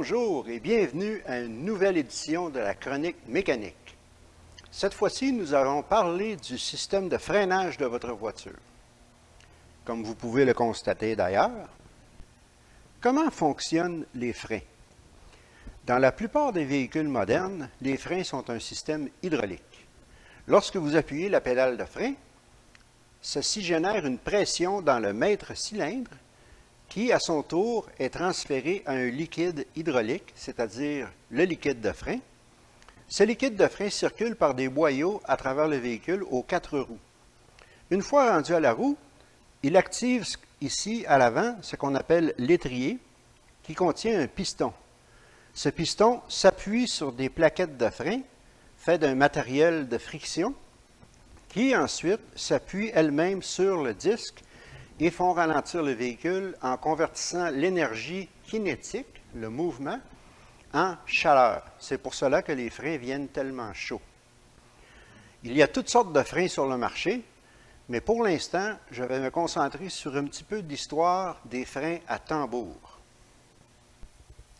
Bonjour et bienvenue à une nouvelle édition de la Chronique mécanique. Cette fois-ci, nous allons parler du système de freinage de votre voiture. Comme vous pouvez le constater d'ailleurs, comment fonctionnent les freins? Dans la plupart des véhicules modernes, les freins sont un système hydraulique. Lorsque vous appuyez la pédale de frein, ceci génère une pression dans le maître cylindre qui, à son tour, est transféré à un liquide hydraulique, c'est-à-dire le liquide de frein. Ce liquide de frein circule par des boyaux à travers le véhicule aux 4 roues. Une fois rendu à la roue, il active ici à l'avant ce qu'on appelle l'étrier, qui contient un piston. Ce piston s'appuie sur des plaquettes de frein faites d'un matériel de friction, qui ensuite s'appuie elle-même sur le disque et font ralentir le véhicule en convertissant l'énergie kinétique, le mouvement, en chaleur. C'est pour cela que les freins viennent tellement chauds. Il y a toutes sortes de freins sur le marché, mais pour l'instant, je vais me concentrer sur un petit peu d'histoire des freins à tambour.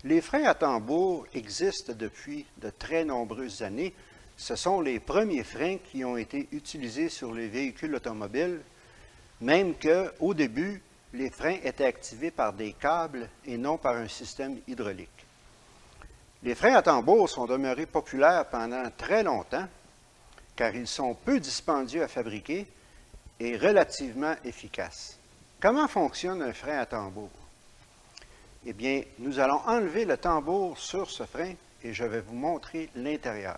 Les freins à tambour existent depuis de très nombreuses années. Ce sont les premiers freins qui ont été utilisés sur les véhicules automobiles, même qu'au début, les freins étaient activés par des câbles et non par un système hydraulique. Les freins à tambour sont demeurés populaires pendant très longtemps, car ils sont peu dispendieux à fabriquer et relativement efficaces. Comment fonctionne un frein à tambour? Eh bien, nous allons enlever le tambour sur ce frein et je vais vous montrer l'intérieur.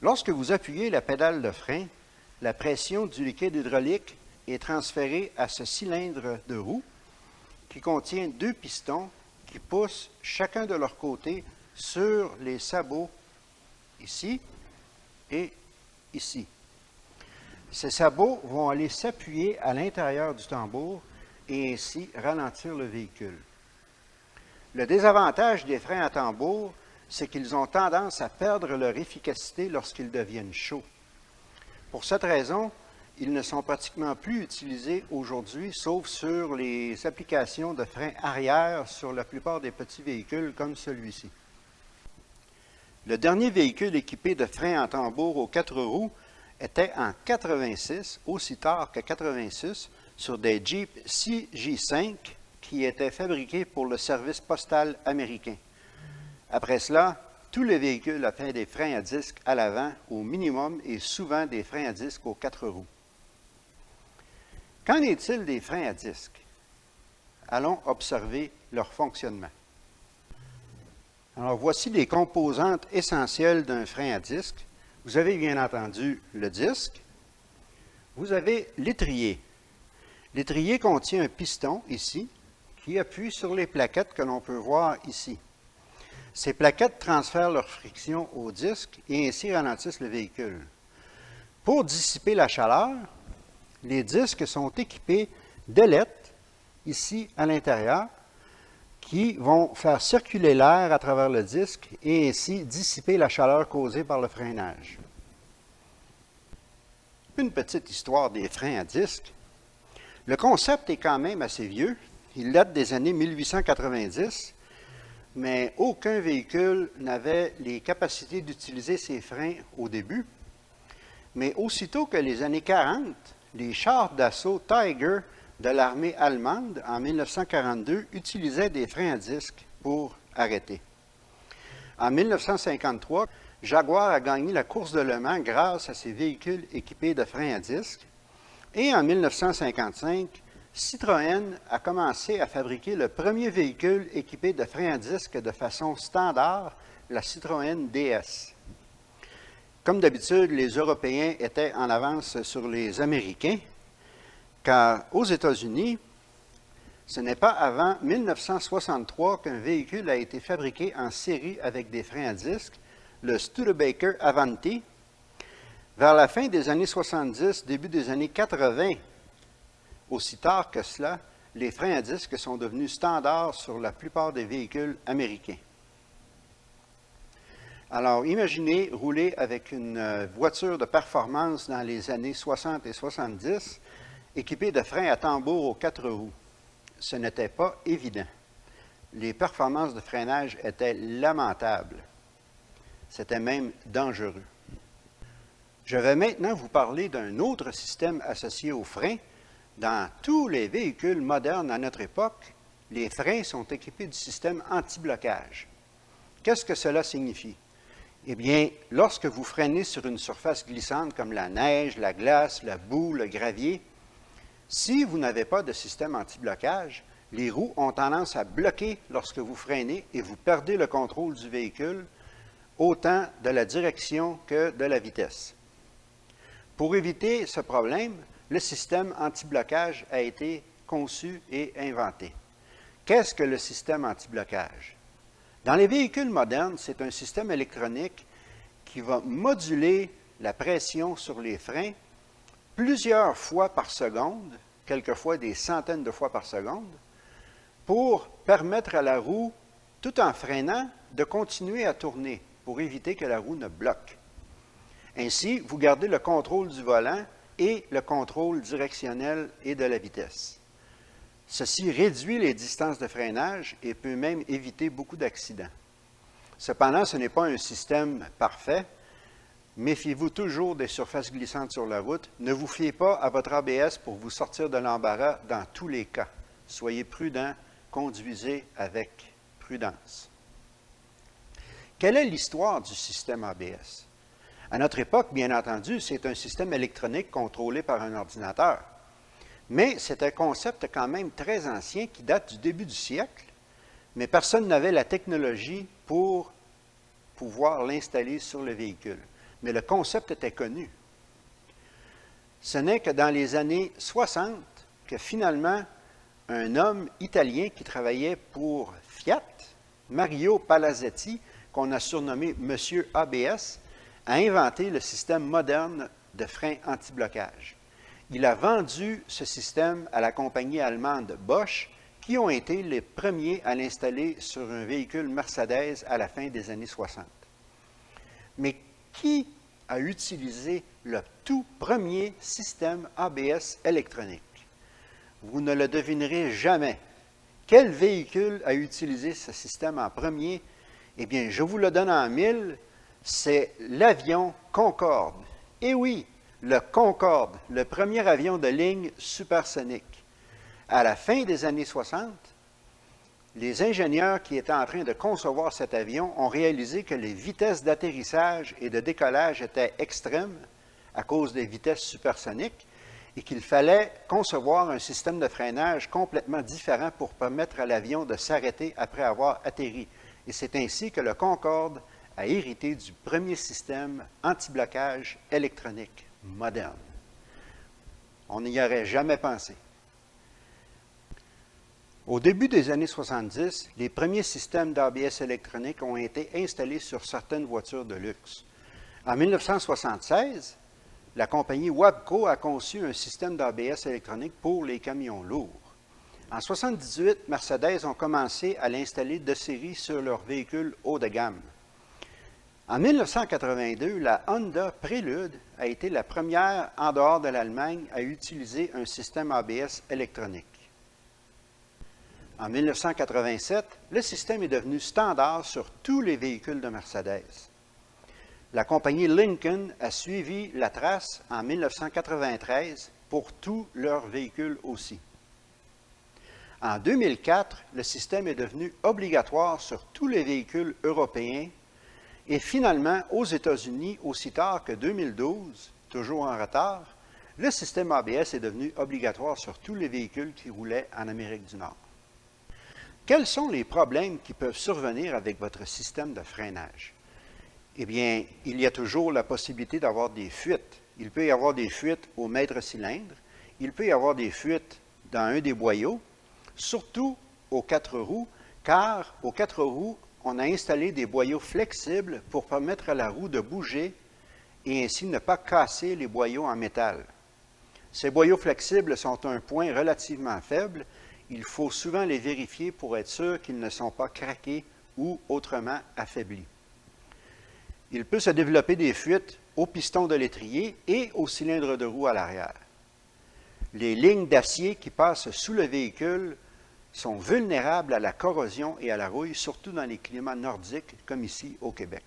Lorsque vous appuyez la pédale de frein, la pression du liquide hydraulique est transférée à ce cylindre de roue qui contient 2 pistons qui poussent chacun de leur côté sur les sabots ici et ici. Ces sabots vont aller s'appuyer à l'intérieur du tambour et ainsi ralentir le véhicule. Le désavantage des freins à tambour, c'est qu'ils ont tendance à perdre leur efficacité lorsqu'ils deviennent chauds. Pour cette raison, ils ne sont pratiquement plus utilisés aujourd'hui, sauf sur les applications de freins arrière sur la plupart des petits véhicules comme celui-ci. Le dernier véhicule équipé de freins à tambour aux 4 roues était en 86, aussi tard que 86, sur des Jeep CJ5 qui étaient fabriqués pour le service postal américain. Après cela, tous les véhicules avaient des freins à disque à l'avant au minimum et souvent des freins à disque aux 4 roues. Qu'en est-il des freins à disque? Allons observer leur fonctionnement. Alors, voici les composantes essentielles d'un frein à disque. Vous avez bien entendu le disque. Vous avez l'étrier. L'étrier contient un piston ici qui appuie sur les plaquettes que l'on peut voir ici. Ces plaquettes transfèrent leur friction au disque et ainsi ralentissent le véhicule. Pour dissiper la chaleur, les disques sont équipés d'ailettes, ici à l'intérieur, qui vont faire circuler l'air à travers le disque et ainsi dissiper la chaleur causée par le freinage. Une petite histoire des freins à disque. Le concept est quand même assez vieux. Il date des années 1890. Mais aucun véhicule n'avait les capacités d'utiliser ces freins au début. Mais aussitôt que les années 40, les chars d'assaut Tiger de l'armée allemande, en 1942, utilisaient des freins à disque pour arrêter. En 1953, Jaguar a gagné la course de Le Mans grâce à ses véhicules équipés de freins à disque. Et en 1955, Citroën a commencé à fabriquer le premier véhicule équipé de freins à disque de façon standard, la Citroën DS. Comme d'habitude, les Européens étaient en avance sur les Américains, car aux États-Unis, ce n'est pas avant 1963 qu'un véhicule a été fabriqué en série avec des freins à disque, le Studebaker Avanti. Vers la fin des années 70, début des années 80, aussi tard que cela, les freins à disque sont devenus standards sur la plupart des véhicules américains. Alors, imaginez rouler avec une voiture de performance dans les années 60 et 70 équipés de freins à tambour aux 4 roues. Ce n'était pas évident. Les performances de freinage étaient lamentables. C'était même dangereux. Je vais maintenant vous parler d'un autre système associé aux freins. Dans tous les véhicules modernes à notre époque, les freins sont équipés du système anti-blocage. Qu'est-ce que cela signifie? Eh bien, lorsque vous freinez sur une surface glissante comme la neige, la glace, la boue, le gravier, si vous n'avez pas de système anti-blocage, les roues ont tendance à bloquer lorsque vous freinez et vous perdez le contrôle du véhicule, autant de la direction que de la vitesse. Pour éviter ce problème, le système anti-blocage a été conçu et inventé. Qu'est-ce que le système anti-blocage? Dans les véhicules modernes, c'est un système électronique qui va moduler la pression sur les freins plusieurs fois par seconde, quelquefois des centaines de fois par seconde, pour permettre à la roue, tout en freinant, de continuer à tourner pour éviter que la roue ne bloque. Ainsi, vous gardez le contrôle du volant et le contrôle directionnel et de la vitesse. Ceci réduit les distances de freinage et peut même éviter beaucoup d'accidents. Cependant, ce n'est pas un système parfait. Méfiez-vous toujours des surfaces glissantes sur la route. Ne vous fiez pas à votre ABS pour vous sortir de l'embarras dans tous les cas. Soyez prudent, conduisez avec prudence. Quelle est l'histoire du système ABS? À notre époque, bien entendu, c'est un système électronique contrôlé par un ordinateur. Mais c'est un concept quand même très ancien qui date du début du siècle, mais personne n'avait la technologie pour pouvoir l'installer sur le véhicule. Mais le concept était connu. Ce n'est que dans les années 60 que finalement, un homme italien qui travaillait pour Fiat, Mario Palazzetti, qu'on a surnommé Monsieur ABS, a inventé le système moderne de frein anti-blocage. Il a vendu ce système à la compagnie allemande Bosch, qui ont été les premiers à l'installer sur un véhicule Mercedes à la fin des années 60. Mais qui a utilisé le tout premier système ABS électronique? Vous ne le devinerez jamais. Quel véhicule a utilisé ce système en premier? Eh bien, je vous le donne en mille, c'est l'avion Concorde. Et oui, le Concorde, le premier avion de ligne supersonique. À la fin des années 60, les ingénieurs qui étaient en train de concevoir cet avion ont réalisé que les vitesses d'atterrissage et de décollage étaient extrêmes à cause des vitesses supersoniques et qu'il fallait concevoir un système de freinage complètement différent pour permettre à l'avion de s'arrêter après avoir atterri. Et c'est ainsi que le Concorde a hérité du premier système anti-blocage électronique moderne. On n'y aurait jamais pensé. Au début des années 70, les premiers systèmes d'ABS électroniques ont été installés sur certaines voitures de luxe. En 1976, la compagnie Wabco a conçu un système d'ABS électronique pour les camions lourds. En 1978, Mercedes ont commencé à l'installer de série sur leurs véhicules haut de gamme. En 1982, la Honda Prélude a été la première en dehors de l'Allemagne à utiliser un système ABS électronique. En 1987, le système est devenu standard sur tous les véhicules de Mercedes. La compagnie Lincoln a suivi la trace en 1993 pour tous leurs véhicules aussi. En 2004, le système est devenu obligatoire sur tous les véhicules européens et finalement, aux États-Unis, aussi tard que 2012, toujours en retard, le système ABS est devenu obligatoire sur tous les véhicules qui roulaient en Amérique du Nord. Quels sont les problèmes qui peuvent survenir avec votre système de freinage? Eh bien, il y a toujours la possibilité d'avoir des fuites. Il peut y avoir des fuites au maître-cylindre, il peut y avoir des fuites dans un des boyaux, surtout aux 4 roues, car aux 4 roues, on a installé des boyaux flexibles pour permettre à la roue de bouger et ainsi ne pas casser les boyaux en métal. Ces boyaux flexibles sont un point relativement faible. Il faut souvent les vérifier pour être sûr qu'ils ne sont pas craqués ou autrement affaiblis. Il peut se développer des fuites au piston de l'étrier et au cylindre de roue à l'arrière. Les lignes d'acier qui passent sous le véhicule sont vulnérables à la corrosion et à la rouille, surtout dans les climats nordiques, comme ici au Québec.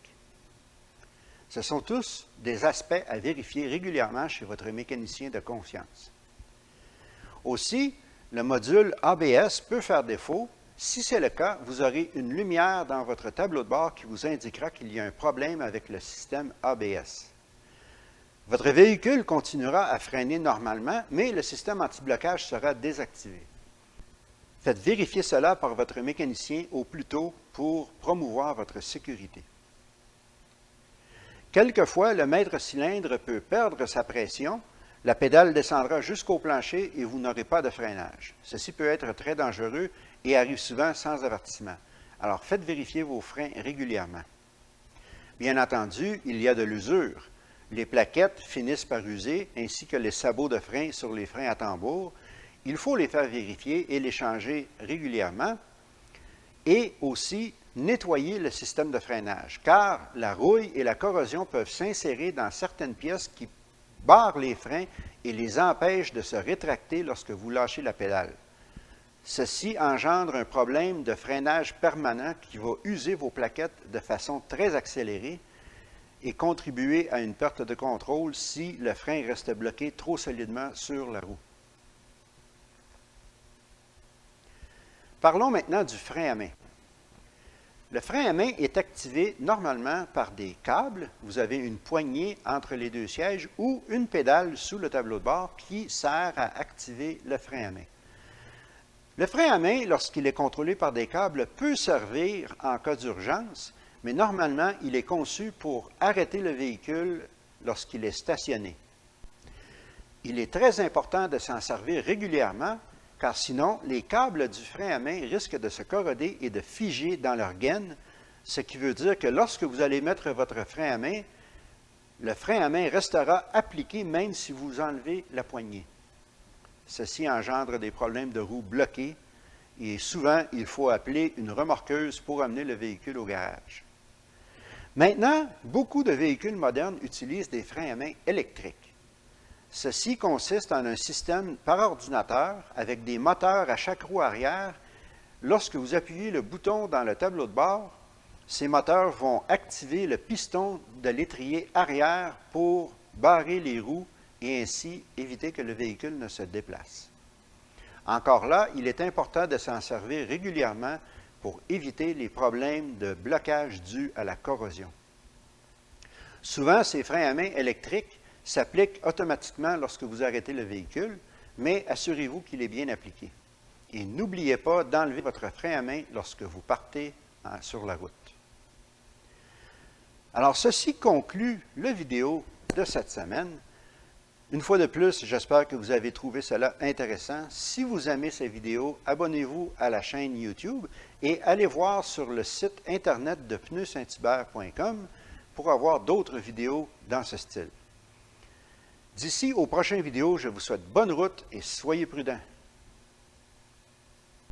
Ce sont tous des aspects à vérifier régulièrement chez votre mécanicien de confiance. Aussi, le module ABS peut faire défaut. Si c'est le cas, vous aurez une lumière dans votre tableau de bord qui vous indiquera qu'il y a un problème avec le système ABS. Votre véhicule continuera à freiner normalement, mais le système anti-blocage sera désactivé. Faites vérifier cela par votre mécanicien au plus tôt pour promouvoir votre sécurité. Quelquefois, le maître cylindre peut perdre sa pression, la pédale descendra jusqu'au plancher et vous n'aurez pas de freinage. Ceci peut être très dangereux et arrive souvent sans avertissement. Alors faites vérifier vos freins régulièrement. Bien entendu, il y a de l'usure. Les plaquettes finissent par user, ainsi que les sabots de frein sur les freins à tambour. Il faut les faire vérifier et les changer régulièrement. Et aussi, nettoyer le système de freinage, car la rouille et la corrosion peuvent s'insérer dans certaines pièces qui barrent les freins et les empêchent de se rétracter lorsque vous lâchez la pédale. Ceci engendre un problème de freinage permanent qui va user vos plaquettes de façon très accélérée et contribuer à une perte de contrôle si le frein reste bloqué trop solidement sur la roue. Parlons maintenant du frein à main. Le frein à main est activé normalement par des câbles. Vous avez une poignée entre les deux sièges ou une pédale sous le tableau de bord qui sert à activer le frein à main. Le frein à main, lorsqu'il est contrôlé par des câbles, peut servir en cas d'urgence, mais normalement, il est conçu pour arrêter le véhicule lorsqu'il est stationné. Il est très important de s'en servir régulièrement, car sinon, les câbles du frein à main risquent de se corroder et de figer dans leur gaine, ce qui veut dire que lorsque vous allez mettre votre frein à main, le frein à main restera appliqué même si vous enlevez la poignée. Ceci engendre des problèmes de roues bloquées et souvent, il faut appeler une remorqueuse pour amener le véhicule au garage. Maintenant, beaucoup de véhicules modernes utilisent des freins à main électriques. Ceci consiste en un système par ordinateur avec des moteurs à chaque roue arrière. Lorsque vous appuyez le bouton dans le tableau de bord, ces moteurs vont activer le piston de l'étrier arrière pour barrer les roues et ainsi éviter que le véhicule ne se déplace. Encore là, il est important de s'en servir régulièrement pour éviter les problèmes de blocage dus à la corrosion. Souvent, ces freins à main électriques s'appliquent automatiquement lorsque vous arrêtez le véhicule, mais assurez-vous qu'il est bien appliqué. Et n'oubliez pas d'enlever votre frein à main lorsque vous partez sur la route. Alors, ceci conclut la vidéo de cette semaine. Une fois de plus, j'espère que vous avez trouvé cela intéressant. Si vous aimez ces vidéos, abonnez-vous à la chaîne YouTube et allez voir sur le site internet de pneusaint-hubert.com pour avoir d'autres vidéos dans ce style. D'ici aux prochaines vidéos, je vous souhaite bonne route et soyez prudents.